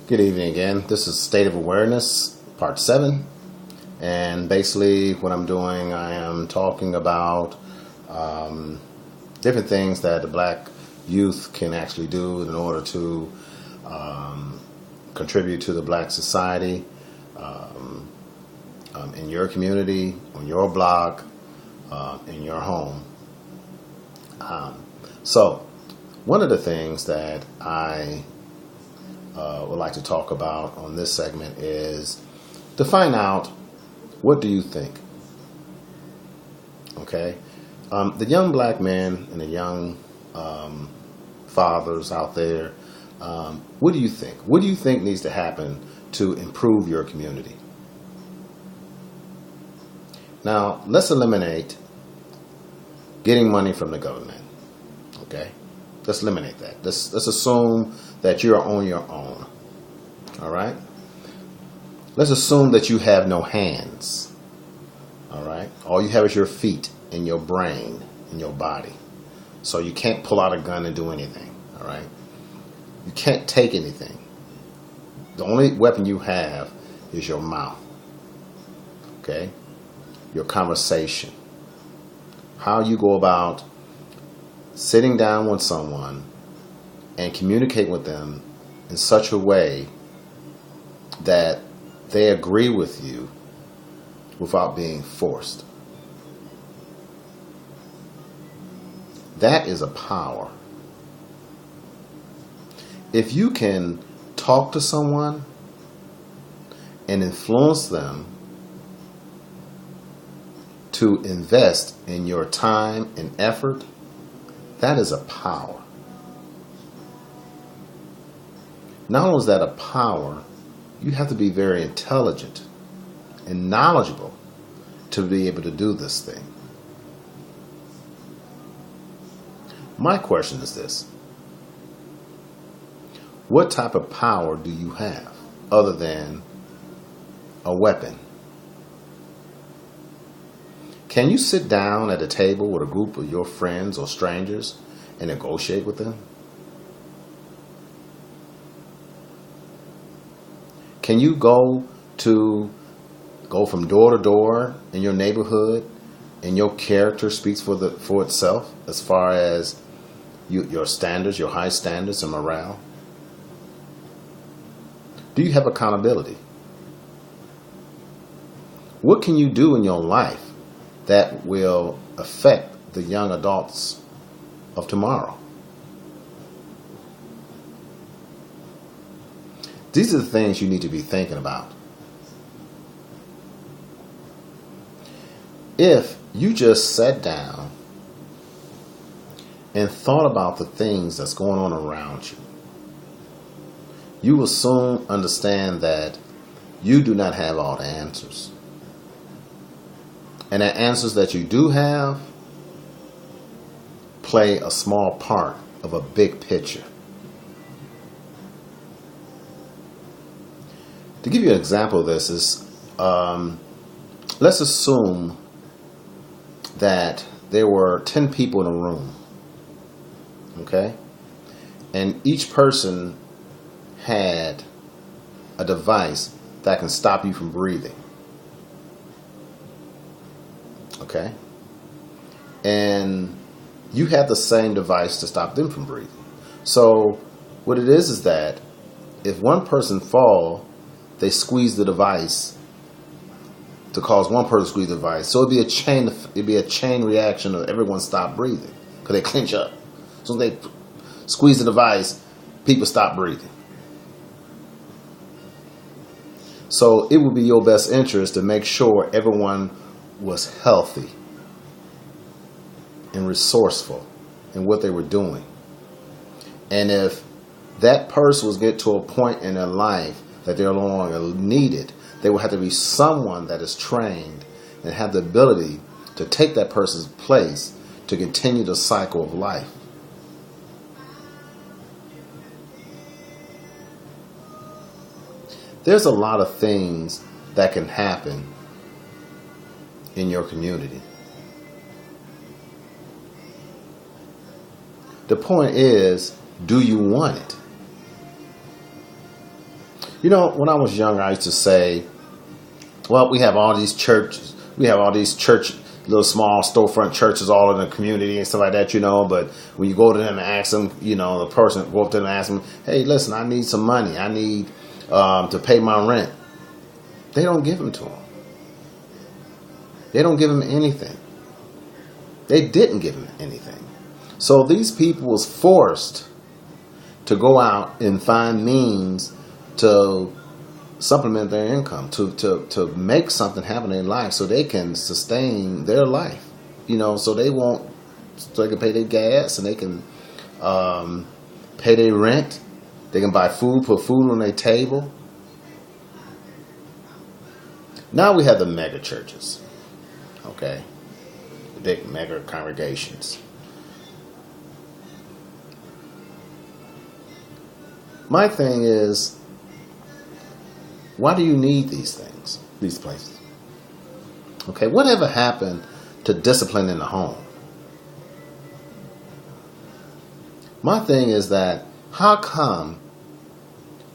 Good evening again. This is State of Awareness, Part 7. And basically what I'm doing, I am talking about different things that the black youth can actually do in order to contribute to the black society in your community, on your block, in your home. So one of the things that I would like to talk about on this segment is to find out, what do you think? Okay, the young black men and the young fathers out there, what do you think? What do you think needs to happen to improve your community? Now, let's eliminate getting money from the government. Okay, let's eliminate that. Let's assume that you're on your own. All right? Let's assume that you have no hands. All right? All you have is your feet and your brain and your body. So you can't pull out a gun and do anything. All right? You can't take anything. The only weapon you have is your mouth. Okay? Your conversation. How you go about sitting down with someone and communicate with them in such a way that they agree with you without being forced. That is a power. If you can talk to someone and influence them to invest in your time and effort, that is a power. Not only is that a power, you have to be very intelligent and knowledgeable to be able to do this thing. My question is this: what type of power do you have other than a weapon? Can you sit down at a table with a group of your friends or strangers and negotiate with them? Can you go from door to door in your neighborhood and your character speaks for itself as far as your standards, your high standards and morale? Do you have accountability? What can you do in your life that will affect the young adults of tomorrow? These are the things you need to be thinking about. If you just sat down and thought about the things that's going on around you, you will soon understand that you do not have all the answers. And the answers that you do have play a small part of a big picture. To give you an example of this is, let's assume that there were 10 people in a room, okay? And each person had a device that can stop you from breathing, okay? And you have the same device to stop them from breathing. So what it is that if one person falls, they squeeze the device to cause one person to squeeze the device. So it'd be a chain reaction of everyone stop breathing because they clinch up. So they squeeze the device, people stop breathing. So it would be your best interest to make sure everyone was healthy and resourceful in what they were doing. And if that person was get to a point in their life that they're no longer needed, they will have to be someone that is trained and have the ability to take that person's place to continue the cycle of life. There's a lot of things that can happen in your community. The point is, do you want it? You know, when I was young, I used to say, well, we have all these churches. We have all these little small storefront churches all in the community and stuff like that, you know. But when you go to them and ask them, you know, the person go up to them and ask them, hey, listen, I need some money. I need to pay my rent. They don't give them to them. They don't give them anything. They didn't give them anything. So these people was forced to go out and find means to supplement their income, to make something happen in life so they can sustain their life, you know, so they can pay their gas and they can pay their rent. They can buy food, put food on their table. Now we have the mega churches, okay, the big mega congregations. My thing is, why do you need these things, these places? Okay, whatever happened to discipline in the home? My thing is that, how come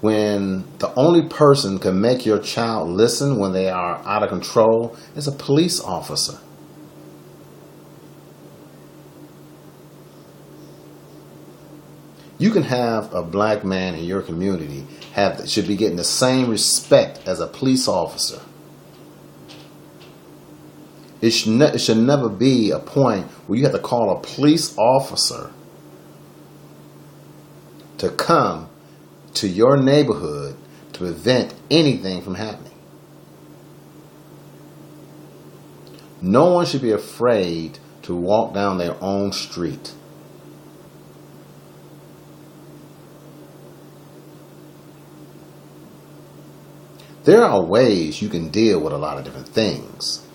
when the only person can make your child listen when they are out of control is a police officer? You can have a black man in your community should be getting the same respect as a police officer. It should never be a point where you have to call a police officer to come to your neighborhood to prevent anything from happening. No one should be afraid to walk down their own street. There are ways you can deal with a lot of different things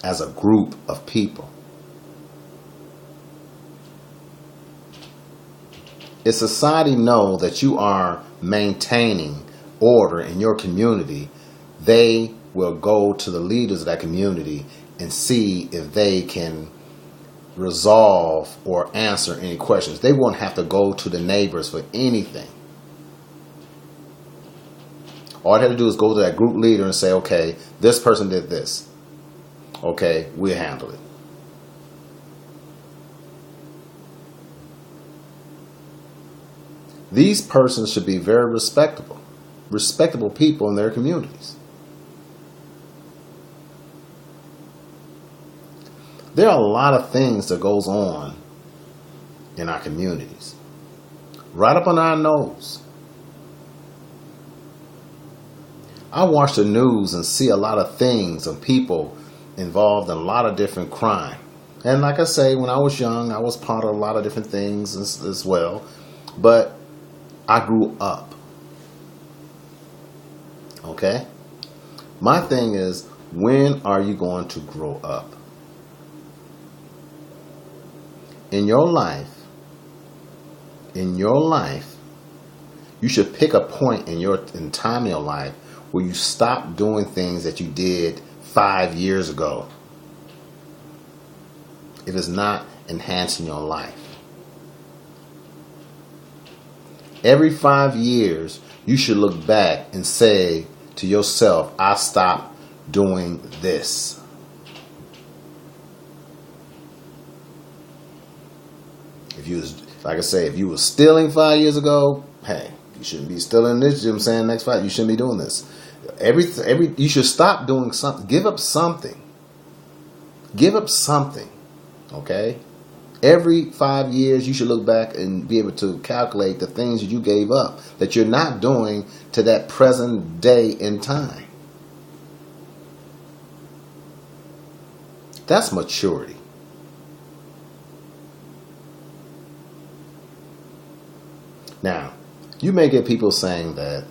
as a group of people. If society know that you are maintaining order in your community, they will go to the leaders of that community and see if they can resolve or answer any questions. They won't have to go to the neighbors for anything. All they have to do is go to that group leader and say, okay, this person did this. Okay, we'll handle it. These persons should be very respectable people in their communities. There are a lot of things that goes on in our communities, right up on our nose. I watch the news and see a lot of things of people involved in a lot of different crime. And like I say, when I was young, I was part of a lot of different things as well. But I grew up. Okay? My thing is, when are you going to grow up? In your life, you should pick a point in time in your life where you stop doing things that you did 5 years ago. If it's not enhancing your life. Every 5 years, you should look back and say to yourself, I stopped doing this. If you were stealing 5 years ago, hey, you shouldn't be stealing this. You know what I'm saying? Next 5, you shouldn't be doing this. You should stop doing something. Give up something. Give up something. Okay? Every 5 years, you should look back and be able to calculate the things that you gave up that you're not doing to that present day in time. That's maturity. Now, you may get people saying that,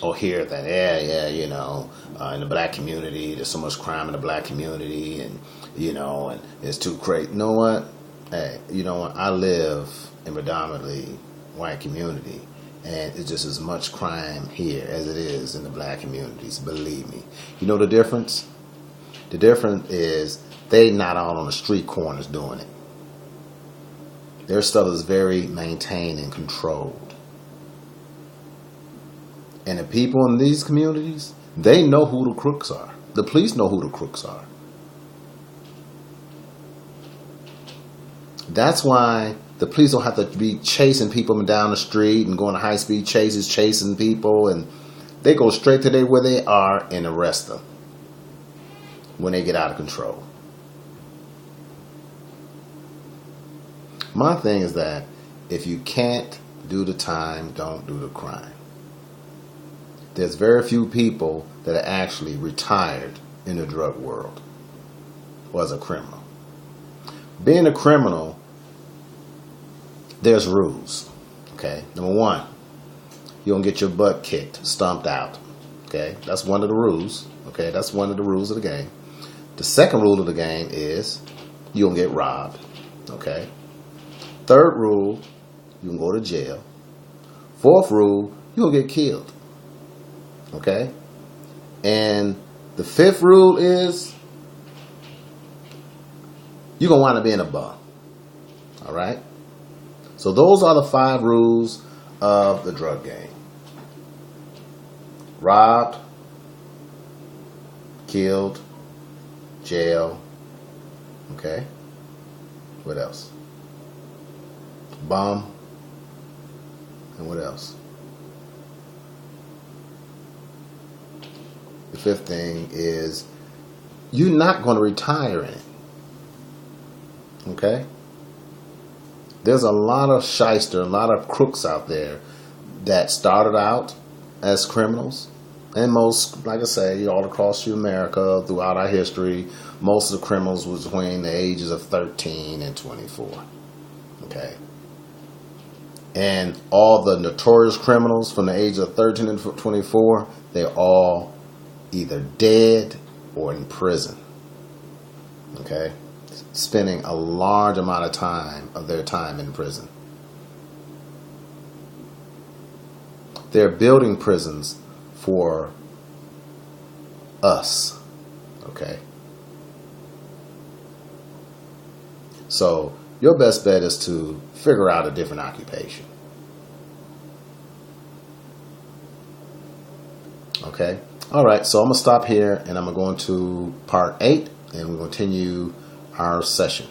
or hear that, in the black community, there's so much crime in the black community, and it's too crazy. You know what? Hey, you know what? I live in a predominantly white community, and it's just as much crime here as it is in the black communities. Believe me. You know the difference? The difference is they not all on the street corners doing it. Their stuff is very maintained and controlled. And the people in these communities, they know who the crooks are. The police know who the crooks are. That's why the police don't have to be chasing people down the street and going to high-speed chases, chasing people. And they go straight to where they are and arrest them when they get out of control. My thing is that if you can't do the time, don't do the crime. There's very few people that are actually retired in the drug world or as a criminal. Being a criminal, there's rules. Okay, number one, you don't get your butt kicked, stomped out. Okay, that's one of the rules. Okay, that's one of the rules of the game. The second rule of the game is you don't get robbed. Okay. Third rule, you can go to jail. Fourth rule, you don't get killed. Okay? And the fifth rule is you're going to wind up being a bum. All right? So those are the 5 rules of the drug game. Robbed, killed, jail. Okay? What else? Bum. And what else? The 5th thing is you're not going to retire in it. Okay? There's a lot of shyster, a lot of crooks out there that started out as criminals. And most, like I say, all across America, throughout our history, most of the criminals was between the ages of 13 and 24. Okay? And all the notorious criminals from the age of 13 and 24, they're all either dead or in prison. Okay? Spending a large amount of their time in prison. They're building prisons for us. Okay? So, your best bet is to figure out a different occupation. Okay? All right, so I'm going to stop here and I'm going to go into part 8 and we'll continue our session.